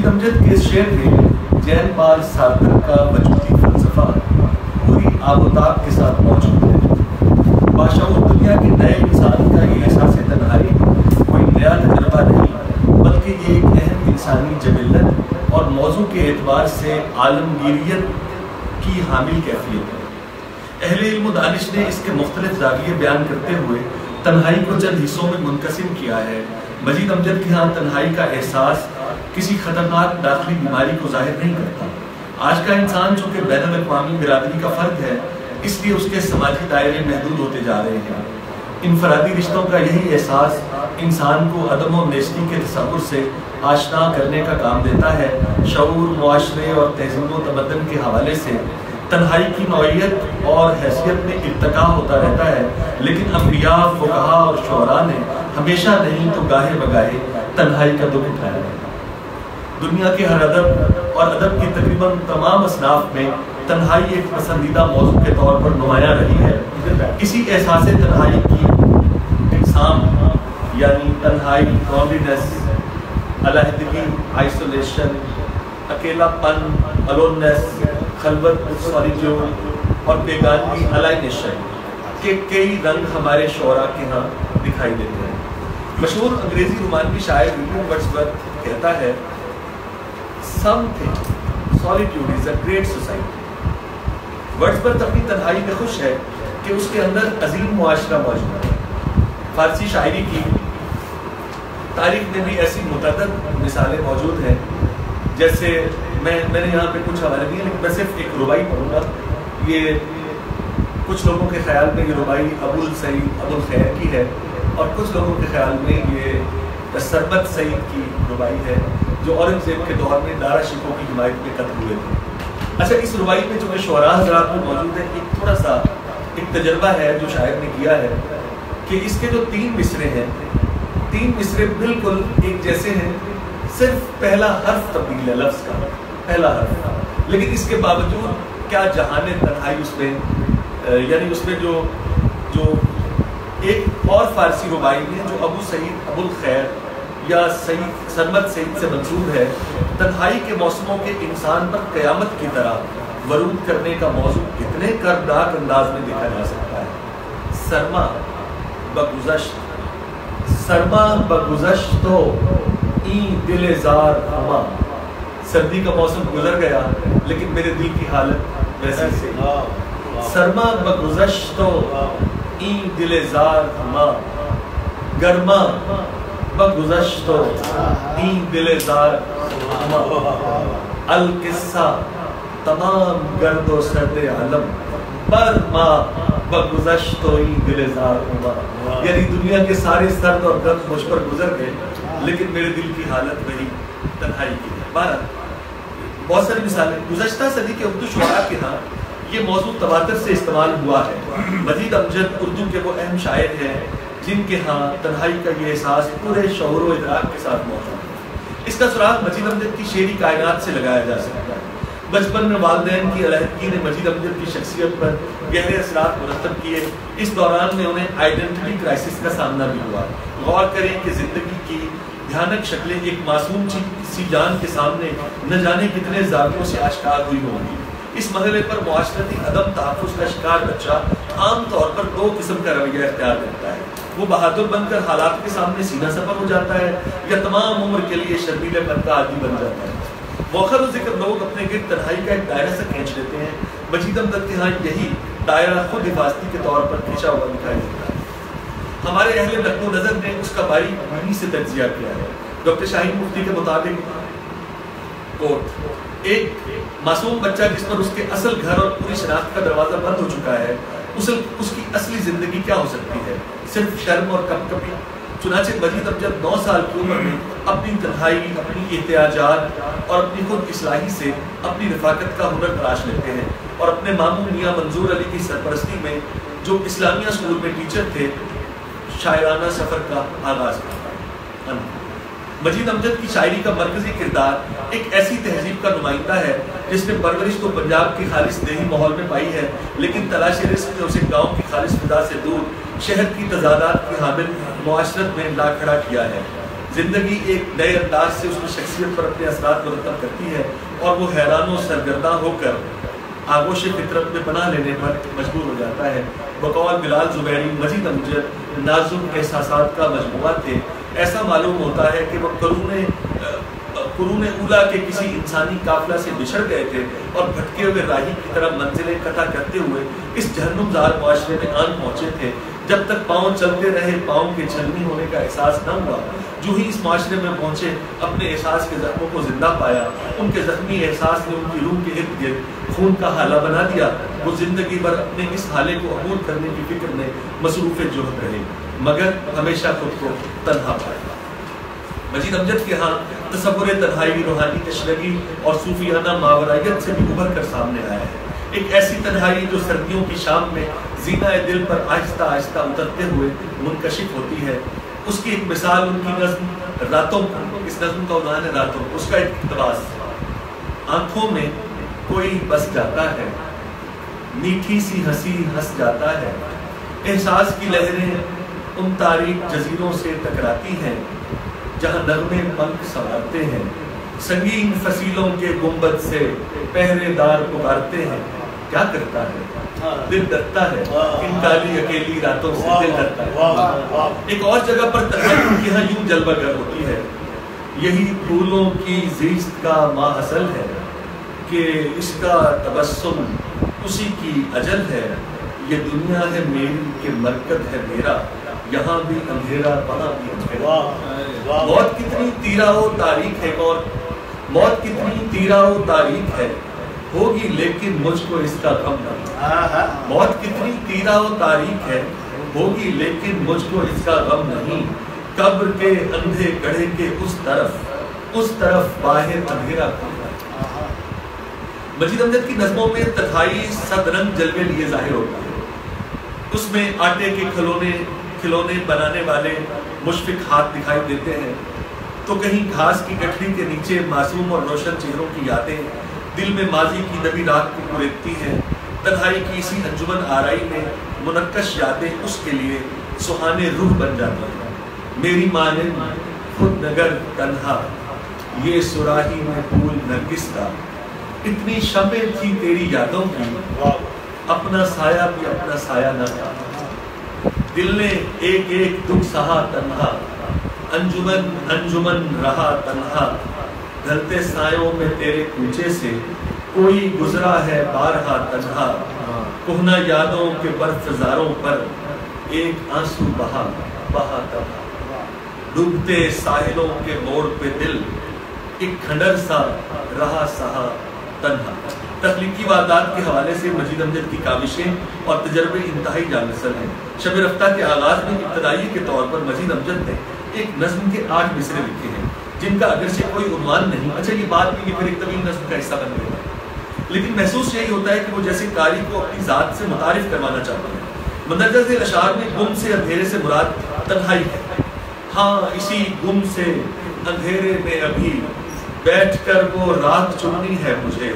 امجد کے اس شعر میں جین پال سارتر کا وجودی فلسفہ پوری آب و تاب کے ساتھ موجود ہے۔ باشعور دنیا کے نئے انسان کا یہ احساس تنہائی کوئی نیا تجربہ نہیں، بلکہ یہ ایک اہم انسانی جبلت اور موضوع کے اعتبار سے عالمگیریت کی حامل کیفیت ہے۔ اہل علم و دانش نے اس کے مختلف زاویے بیان کرتے ہوئے تنہائی کو چند حصوں میں منقسم کیا ہے۔ مجید امجد کے ہاں تنہائی کا احساس کسی خطرناک داخلی بیماری کو ظاہر نہیں کرتا۔ آج کا انسان چونکہ بین الاقوامی برادری کا فرد ہے، اس لیے اس کے سماجی دائرے محدود ہوتے جا رہے ہیں۔ انفرادی رشتوں کا یہی احساس انسان کو عدم و نیستی کے تصور سے آشنا کرنے کا کام دیتا ہے۔ شعور، معاشرے اور تہذیب و تمدن کے حوالے سے تنہائی کی نوعیت اور حیثیت میں ارتقا ہوتا رہتا ہے، لیکن انبیاء، فقہاء اور شعراء نے ہمیشہ نہیں تو گاہے بگاہے تنہائی کا دکھ اٹھایا ہے۔ دنیا کے ہر ادب اور ادب کی تقریباً تمام اصناف میں تنہائی ایک پسندیدہ موضوع کے طور پر نمایاں رہی ہے۔ اسی احساس تنہائی کی اقسام یعنی تنہائی، لونلینس، علیحدگی، آئسولیشن، اکیلا پن، الوننس، خلوت، سولیٹیوڈ اور بیگانگی، الائنیشن کے کئی رنگ ہمارے شعراء کے ہاں دکھائی دیتے ہیں۔ مشہور انگریزی رومانوی شاعر ولیم ورڈزورتھ کہتا ہے، "Something solitude is a great society." Wordsworth اپنی تنہائی میں خوش ہے کہ اس کے اندر عظیم معاشرہ موجود ہے۔ فارسی شاعری کی تاریخ میں بھی ایسی متعدد مثالیں موجود ہیں، جیسے میں نے یہاں پہ کچھ حوالے دیے، لیکن میں صرف ایک ربائی پڑھوں گا۔ یہ کچھ لوگوں کے خیال میں یہ ربائی ابو السعید ابو الخیر کی ہے، اور کچھ لوگوں کے خیال میں یہ سربت سعید کی ربائی ہے، جو اورنگزیب کے دور میں دارا شکو کی حمایت میں قتل ہوئے تھے۔ اچھا، اس ربائی میں جو شعراء حضرات میں موجود ہے، ایک تھوڑا سا ایک تجربہ ہے جو شاعر نے کیا ہے کہ اس کے جو 3 مصرے ہیں، 3 مصرے بالکل ایک جیسے ہیں، صرف پہلا حرف تبدیل ہے لفظ کا، پہلا حرف، لیکن اس کے باوجود کیا جہان تنہائی اس میں، یعنی اس میں جو ایک اور فارسی ربائی میں جو ابو سعید ابو الخیر یا سرمد سعید سے منسوب ہے، تنہائی کے موسموں کے انسان پر قیامت کی طرح ورود کرنے کا موضوع کتنے کردناک انداز میں دیکھا جا سکتا ہے۔ سرما بگذشت تو این دل زار ہما، سردی کا موسم گزر گیا لیکن میرے دل کی حالت ویسی سے۔ سرما بگذشت تو این دل زار ہما، گرما بگذشت تو این دل زار ہما، القصہ تمام گرد و سرد علم پر ماں بگذشت تو این دل زار ہما، یعنی دنیا کے سارے سرد اور گرد مجھ پر گزر گئے لیکن میرے دل کی حالت وہی تنہائی کی ہے۔ بہت ساری مثالیں گزشتہ صدی کے اردو شعراء کے ہاں یہ موضوع تواتر سے استعمال ہوا ہے۔ مجید امجد اردو کے وہ اہم شاعر ہیں جن کے ہاں تنہائی کا یہ احساس پورے شعور و ادراک کے ساتھ موجود ہے۔ اس کا سراغ مجید امجد کی شعری کائنات سے لگایا جا سکتا ہے۔ بچپن میں والدین کی علیحدگی نے مجید امجد کی شخصیت پر گہرے اثرات مرتب کیے۔ اس دوران میں انہیں آئیڈینٹی کرائسس کا سامنا بھی ہوا۔ غور کریں کہ زندگی کی بھیانک شکلیں ایک معصوم سی جان کے سامنے نہ جانے کتنے زاویوں سے آشکار ہوئی ہوں گی۔ اس مرحلے پر معاشرتی عدم تحفظ کا شکار بچہ عام طور پر 2 قسم کا رویہ اختیار کرتا ہے۔ وہ بہادر بن کر حالات کے سامنے سینہ سپر ہو جاتا ہے، یا تمام عمر کے لیے شرمیلے پن کا عادی بن جاتا ہے۔ موخر و ذکر لوگ اپنے گرد تنہائی کا ایک دائرہ سے کھینچ لیتے ہیں۔ مجید امجد کے ہاں یہی دائرہ خود حفاظتی کے طور پر کھینچا ہوا دکھائی دیتا ہے۔ ہمارے اہل نقد و نظر نے اس کا باری بینی سے تجزیہ کیا ہے۔ ڈاکٹر شاہین مفتی کے مطابق کوٹ، ایک معصوم بچہ جس پر اس کے اصل گھر اور پوری شناخت کا دروازہ بند ہو چکا ہے، اس کی اصلی زندگی کیا ہو سکتی ہے؟ صرف شرم اور کپ کپی۔ چنانچہ مجید امجد 9 سال کی عمر میں اپنی تنہائی، اپنی احتیاجات اور اپنی خود اصلاحی سے اپنی رفاقت کا ہنر تلاش لیتے ہیں، اور اپنے ماموں میاں منظور علی کی سرپرستی میں، جو اسلامیہ اسکول میں ٹیچر تھے، شاعرانہ سفر کا آغاز کرتا ہے۔ مجید امجد کی شاعری کا مرکزی کردار ایک ایسی تہذیب کا نمائندہ ہے جس نے پرورش تو پنجاب کی خالص دیہی ماحول میں پائی ہے، لیکن تلاش رزق نے اسے گاؤں کی خالص فضا سے دور شہر کی تضادات کی حامل معاشرت میں لا کھڑا کیا ہے۔ زندگی ایک نئے انداز سے اس کی شخصیت پر اپنے اثرات مرتب کرتی ہے اور وہ حیران و سرگرداں ہو کر آغوش فطرت میں پناہ لینے پر مجبور ہو جاتا ہے۔ بقول بلال زبیری مجید امجد نازک احساسات کا مجموعہ تھے۔ ایسا معلوم ہوتا ہے کہ وہ قرون اولا کے کسی انسانی قافلہ سے بچھڑ گئے تھے اور بھٹکے ہوئے راہی کی طرح منزلیں قطع کرتے ہوئے اس جہنم زار معاشرے میں آن پہنچے تھے۔ جب تک پاؤں چلتے رہے پاؤں کے چھلنی ہونے کا احساس نہ ہوا، جو ہی اس معاشرے میں پہنچے اپنے احساس کے زخموں کو زندہ پایا، ان کے زخمی احساس نے ان کی روح کے ارد گرد خون کا حالہ بنا دیا۔ وہ زندگی بھر اپنے اس حالے کو عبور کرنے کی فکر میں مصروف جہد رہے، مگر ہمیشہ خود کو تنہا پایا۔ مجید امجد کے ہاں تصور تنہائی روحانی تشنگی اور صوفیانہ ماورائیت سے بھی ابھر کر سامنے آیا ہے۔ ایک ایسی تنہائی جو سردیوں کی شام میں زینہ دل پر آہستہ آہستہ اترتے ہوئے منکشف ہوتی ہے۔ اس کی ایک مثال ان کی نظم راتوں، اس نظم کا عنوان ہے راتوں، اس کا ایک اقتباس: آنکھوں میں کوئی بس جاتا ہے، میٹھی سی ہنسی ہنس جاتا ہے، احساس کی لہریں ان تاریک جزیروں سے ٹکراتی ہیں جہاں نغمے پنکھ سنوارتے ہیں، سنگین فصیلوں کے گنبد سے پہرے دار پکارتے ہیں۔ کیا کرتا ہے دل ڈرتا ہے، ان کالی اکیلی راتوں سے دل ڈرتا ہے۔ ایک اور جگہ پر تنہائی ان کے ہاں یوں جلوہ گر ہوتی ہے: یہی پھولوں کی زیست کا ماحصل ہے کہ اس کا تبسم اسی کی اجل ہے، یہ دنیا ہے میری کہ مرکز ہے میرا، یہاں بھی اندھیرا وہاں بھی اندھیرا۔ موت کتنی تیرہ و تاریخ ہے، اور موت کتنی تیرہ و تاریخ ہے، ہوگی لیکن مجھ کو اس کا غم نہیں۔ موت کتنی تیرہ و تاریخ ہے، ہوگی لیکن مجھ کو اس کا غم نہیں۔ قبر کے اندھے گڑھے کے اس طرف باہر اندھیرا کھا۔ مجید امجد کی نظموں میں تنہائی صد رنگ جلوے لیے ظاہر ہوتا ہے۔ اس میں آٹے کے کھلونے بنانے والے مشفق ہاتھ دکھائی دیتے ہیں، تو کہیں گھاس کی گٹھلی کے نیچے معصوم اور روشن چہروں کی یادیں دل میں ماضی کی نبی رات کو کریدتی ہیں۔ تنہائی کی اسی انجمن آرائی میں منقش یادیں اس کے لیے سہانے روح بن جاتی ہیں۔ میری مانند خود نگر تنہا، یہ سراہی میں پھول نرگس کا، اتنی شمع تھی تیری یادوں کی، اپنا سایہ بھی اپنا سایہ نہ تھا۔ دل نے ایک ایک دکھ سہا تنہا، انجمن رہا تنہا، ڈھلتے سایوں میں تیرے کوچے سے کوئی گزرا ہے بارہا تنہا، کہنا یادوں کے برف زاروں پر ایک آنسو بہا تنہا، ڈوبتے ساحلوں کے موڑ پہ دل ایک کھنڈر سا رہا سہا تنہا۔ تخلیقی واردات کے حوالے سے مجید امجد کی کاوشیں اور تجربے انتہائی جانبدار ہیں۔ شب رفتہ کے آغاز میں ابتدائی کے طور پر مجید امجد نے ایک نظم کے 8 مصرے لکھے ہیں، جن کا اگرچہ کوئی عنوان نہیں، اچھا یہ بات بھی کہ پھر ایک طویل نظم کا حصہ بن گیا، لیکن محسوس یہی ہوتا ہے کہ وہ جیسے قاری کو اپنی ذات سے متعارف کروانا چاہتے ہیں۔ مندرجہ ذیل اشعار میں گم سے اندھیرے سے مراد تنہائی ہے۔ ہاں اسی گم سے اندھیرے میں ابھی بیٹھ کر وہ راکھ چننی ہے مجھے،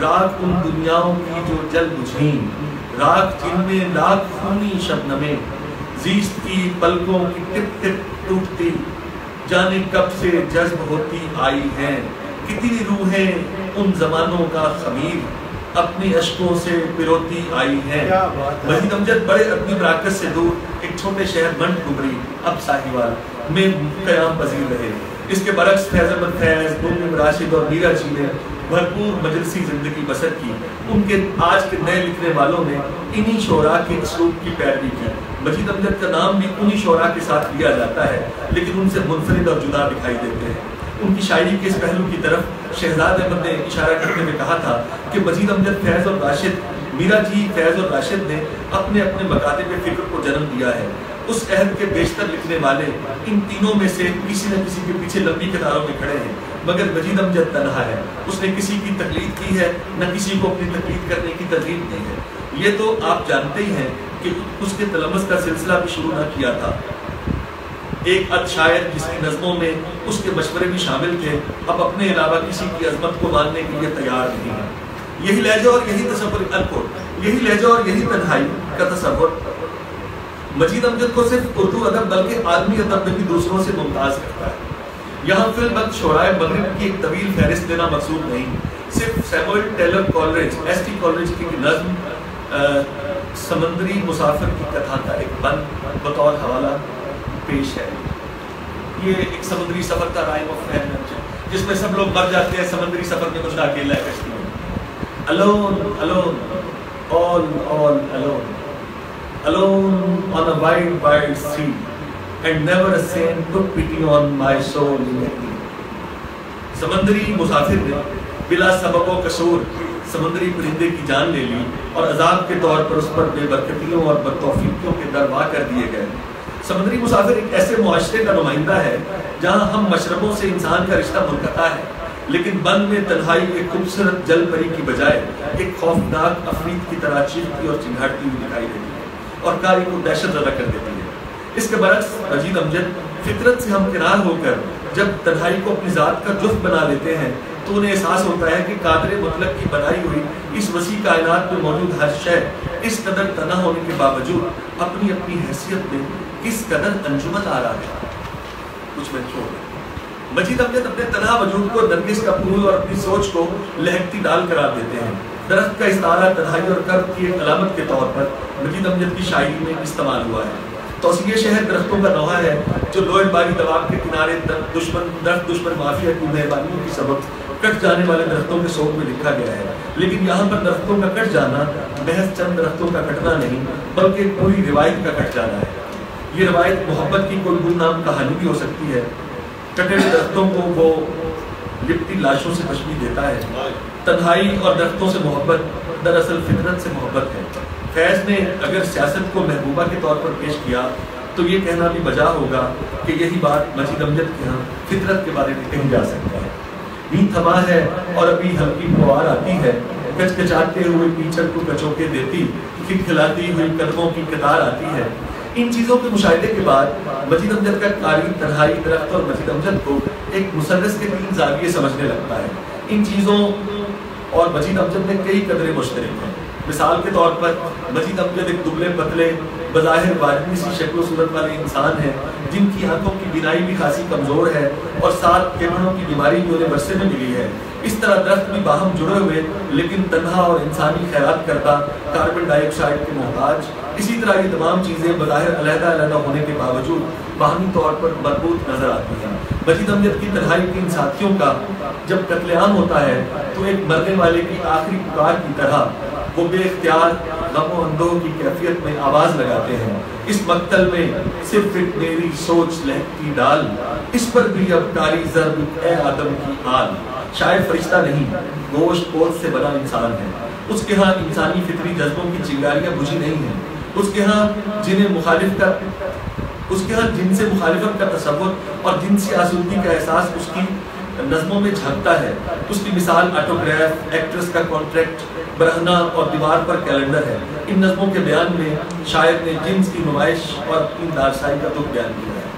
راکھ ان دنیاؤں کی جو جل بجھیں، راکھ جن میں لاکھ خونی شبنمیں، زیست کی پلکوں کی ٹپ ٹپ ٹوٹتی، جانے کب سے جذب ہوتی آئی ہیں، کتنی روحیں ان زمانوں کا خمیر اپنی اشکوں سے پروتی آئی ہیں۔ مجید امجد بڑے ادبی مراکز سے دور ایک چھوٹے شہر منڈ ڈبری اب ساہیوال میں قیام پذیر رہے۔ اس کے برعکس فیض احمد فیض، مومن راشد اور میرا جی نے بھرپور مجلسی زندگی بسر کی۔ ان کے آج کے نئے لکھنے والوں نے انہی شعراء کے اسلوب کی پیروی کی۔ مجید امجد کا نام بھی انہی شعراء کے ساتھ لیا جاتا ہے، لیکن ان سے منفرد اور جدا دکھائی دیتے ہیں۔ ان کی شاعری کے اس پہلو کی طرف شہزاد احمد نے اشارہ کرتے ہوئے کہا تھا کہ مجید امجد فیض اور راشد، میرا جی فیض اور راشد نے اپنے اپنے مکاتب فکر کو جنم دیا ہے۔ اس عہد کے بیشتر لکھنے والے ان تینوں میں سے کسی نہ کسی کے پیچھے لمبی قطاروں میں کھڑے ہیں، مگر مجید امجد تنہا ہے۔ اس نے کسی کی تقلید کی ہے، نہ کسی کو اپنی تقلید کرنے کی ترغیب دی ہے۔ یہ تو آپ جانتے ہی ہیں کہ اس کے تلمس کا سلسلہ بھی شروع نہ کیا تھا۔ ایک اد شاعر جس کی نظموں میں اس کے مشورے بھی شامل تھے، اب اپنے علاوہ کسی کی عظمت کو ماننے کے لیے تیار نہیں ہے۔ یہی لہجہ اور یہی تصور، یہی لہجہ اور یہی تنہائی کا تصور مجید امجد کو صرف اردو ادب بلکہ عالمی ادب میں بھی دوسروں سے ممتاز کرتا ہے. یہاں فی الوقت شعرائے مغرب کی ایک طویل فہرست دینا مقصود نہیں، صرف سیموئل ٹیلر کالریج ایس ٹی کالریج کی نظم سمندری مسافر کی کتھا کا ایک بند بطور حوالہ پیش ہے. یہ ایک سمندری سفر کا رائم آف فین جس میں سب لوگ مر جاتے ہیں، سمندری سفر میں کچھ اکیلا ہے کشتی میں. Alone, alone, all alone, alone on a wide, wide sea, and never a saint took pity on my soul in me. سمندری مسافر نے بلا سبب و قصور سمندری پرندے کی جان لے لی اور عذاب کے طور پر اس پر بے برکتیوں اور بدتوفیقیوں کے دروا کر دیے گئے. سمندری مسافر ایک ایسے معاشرے کا نمائندہ ہے جہاں ہم مشربوں سے انسان کا رشتہ منقطع ہے، لیکن بند میں تنہائی ایک خوبصورت جل پری کی بجائے ایک خوفناک افریت کی طرح چیختی اور چنگھاڑتی ہوئی دکھائی دیتی ہے اور قاری کو دہشت زدہ کر دیتی ہے. اس کے برعکس مجید امجد فطرت سے ہمکنار ہو کر جب تنہائی کو اپنی ذات کا جزو بنا لیتے ہیں تو انہیں احساس ہوتا ہے کہ قادر مطلق کی بنائی ہوئی اس وسیع کائنات میں موجود ہر شے اس قدر تنہا ہونے کے باوجود اپنی اپنی حیثیت میں کس قدر انجمن آ رہا ہے. کچھ میں چھوڑ مجید امجد اپنے تنہا وجود کو نرگس کا پھول اور اپنی سوچ کو لہکتی ڈال قرار دیتے ہیں. درخت کا استعارہ تنہائی اور کرب کی ایک علامت کے طور پر مجید امجد کی شاعری میں استعمال ہوا ہے. توسیع شہر درختوں کا نوحہ ہے جو لوہے باری دواب کے کنارے درخت دشمن مافیا کی مہربانیوں کی سبب کٹ جانے والے درختوں کے صوت میں لکھا گیا ہے. لیکن یہاں پر درختوں کا کٹ جانا محض چند درختوں کا کٹنا نہیں بلکہ ایک پوری روایت کا کٹ جانا ہے. یہ روایت محبت کی کوئی گمنام کہانی بھی ہو سکتی ہے. کٹے درختوں کو وہ لپٹی لاشوں سے تشبیہ دیتا ہے. تنہائی اور درختوں سے محبت دراصل فطرت سے محبت ہے. فیض نے اگر سیاست کو محبوبہ کے طور پر پیش کیا تو یہ کہنا بھی بجا ہوگا کہ یہی بات مجید امجد کے ہاں فطرت کے بارے میں کہی جا سکتا ہے. نیند تھما ہے اور ابھی ہلکی فوار آتی ہے، کچکچاتے ہوئے کیچڑ کو کچوکے دیتی، کھلکھلاتی ہوئی قدموں کی قطار آتی ہے. ان چیزوں کے مشاہدے کے بعد مجید امجد کا قاری تنہائی درخت اور مجید امجد کو ایک مثلث کے 3 زاویے سمجھنے لگتا ہے. ان چیزوں اور مجید امجد میں کئی قدرے مشترک ہیں. مثال کے طور پر مجید امجد ایک دبلے پتلے بظاہر واجبی سی شکل و صورت والے انسان ہیں جن کی آنکھوں کی بینائی بھی خاصی کمزور ہے اور 7 کیڑوں کی بیماری بھی انہیں ورثے میں ملی ہے. اس طرح درخت بھی باہم جڑے ہوئے لیکن تنہا اور انسانی خیرات کرتا، کاربن ڈائی آکسائڈ کے محتاج. اسی طرح یہ تمام چیزیں بظاہر علیحدہ علیحدہ ہونے کے باوجود باہمی طور پر مربوط نظر آتی ہیں. مجید امجد کی تنہائی کے ان ساتھیوں کا جب قتل عام ہوتا ہے تو ایک مرنے والے کی آخری پکار کی طرح وہ بے اختیار غم و اندوہ کی کیفیت میں آواز لگاتے ہیں. اس مقتل میں صرف ایک میری سوچ لہکتی ڈال، اس پر بھی اب کاری ضرب اے آدم کی آل. شاعر فرشتہ نہیں، گوشت پوست سے بنا انسان ہے. اس کے ہاں انسانی فطری جذبوں کی چنگاریاں بجھی نہیں ہیں. اس کے ہاں جن سے مخالفت کا تصور اور جن سے آسودگی کا احساس اس کی نظموں میں جھانکتا ہے. اس کی مثال آٹوگراف، ایکٹریس کا کانٹریکٹ، برہنہ اور دیوار پر کیلنڈر ہے. ان نظموں کے بیان میں شاعر نے جنس کی نمائش اور اپنی دارسائی کا دکھ بیان کیا ہے.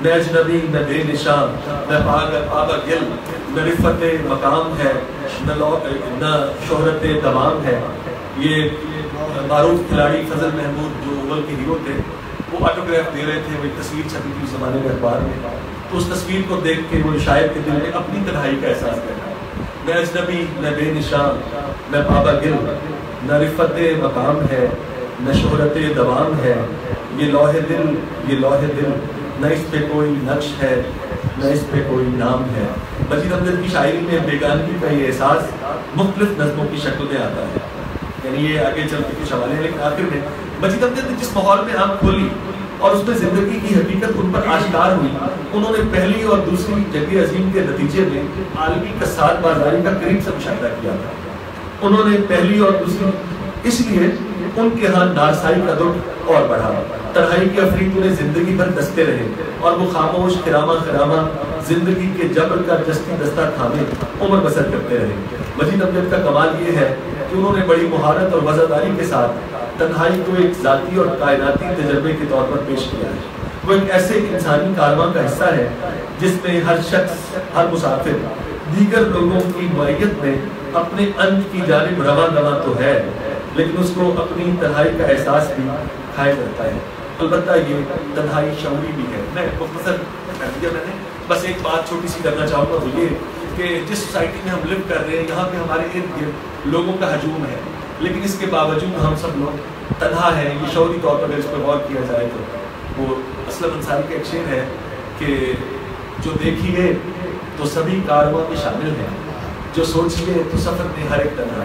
نہ اجنبی نہ بے نشان، نہ پاگا گل، نہ رفت مقام ہے، نہ شہرت تمام ہے. یہ معروف کھلاڑی فضل محمود جو اول کے ہیرو تھے وہ آٹوگراف دے رہے تھے. وہ ایک تصویر چھپی تھی زمانے کے اخبار میں، تو اس تصویر کو دیکھ کے وہ شاعر کے دل میں اپنی تنہائی کا احساس کرتا ہے. نہ اجنبی نہ بے نشان، نہ پابا گل، نہ رفت مقام ہے، نہ شہرت دوام ہے. یہ لوح دل، نہ اس پہ کوئی نقش ہے، نہ اس پہ کوئی نام ہے. مجید امجد کی شاعری میں بیگانگی کا یہ احساس مختلف نظموں کی شکل میں آتا ہے. یعنی یہ آگے چل کے کچھ حوالے ہیں، لیکن آخر میں مجید امجد نے جس ماحول میں آنکھ کھولی اور اس میں زندگی کی حقیقت ان پر آشکار ہوئی، انہوں نے پہلی اور دوسری جنگ عظیم کے نتیجے میں عالمی کساد بازاری کا قریب سے مشاہدہ کیا تھا. انہوں نے پہلی اور دوسری اس لیے ان کے ہاں نارسائی کا دکھ اور بڑھا. تنہائی کی افریت انہیں زندگی بھر دستے رہے اور وہ خاموش خرامہ زندگی کے جبر کا جستی دستہ تھامے عمر بسر کرتے رہے. مجید امجد کا کمال یہ ہے کہ انہوں نے بڑی مہارت اور وزاداری کے ساتھ تنہائی کو ایک ذاتی اور کائناتی تجربے کے طور پر پیش کیا ہے. وہ ایک ایسے انسانی کارواں کا حصہ ہے جس میں ہر شخص، ہر مسافر دیگر لوگوں کی معیت میں اپنے انت کی جانب رواں دواں تو ہے، لیکن اس کو اپنی تنہائی کا احساس بھی کھائے کرتا ہے. البتہ یہ تنہائی شعوری بھی ہے. میں مختصر کر دیا میں نے, بس ایک بات چھوٹی سی کرنا چاہوں گا, وہ یہ کہ جس سوسائٹی میں ہم لیو کر رہے ہیں یہاں پہ ہمارے ارد گرد لوگوں کا ہجوم ہے, لیکن اس کے باوجود ہم سب لوگ تنہا ہیں. یہ شعوری طور پر اگر اس پہ غور کیا جائے تو وہ اسلم انصاری کا ایک شعر ہے کہ جو دیکھیے تو سبھی کارواں میں شامل ہیں, جو سوچیے تو سفر میں ہر ایک تنہا.